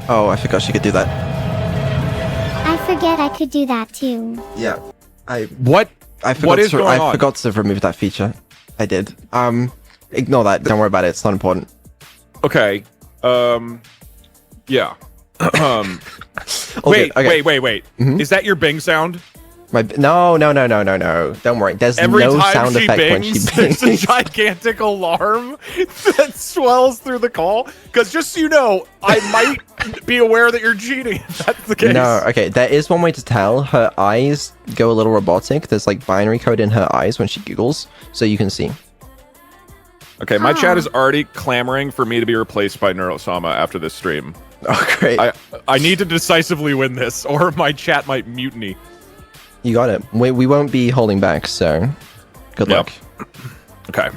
Oh, I forgot she could do that. I forget I could do that too. Yeah. What is going on? I forgot to remove that feature. I did. Ignore that. Don't worry about it. It's not important. Okay. Yeah. Okay, wait. Mm-hmm. Is that your Bing sound? No. Don't worry. There's Every no time sound she effect when bings, she bings. there's a gigantic alarm that swells through the call. Because just so you know, I might be aware that you're cheating if that's the case. No, okay. There is one way to tell. Her eyes go a little robotic. There's like binary code in her eyes when she giggles, so you can see. Okay, my chat is already clamoring for me to be replaced by Neuro-Sama after this stream. Oh, great. I need to decisively win this, or my chat might mutiny. You got it. We won't be holding back, so good luck. Okay.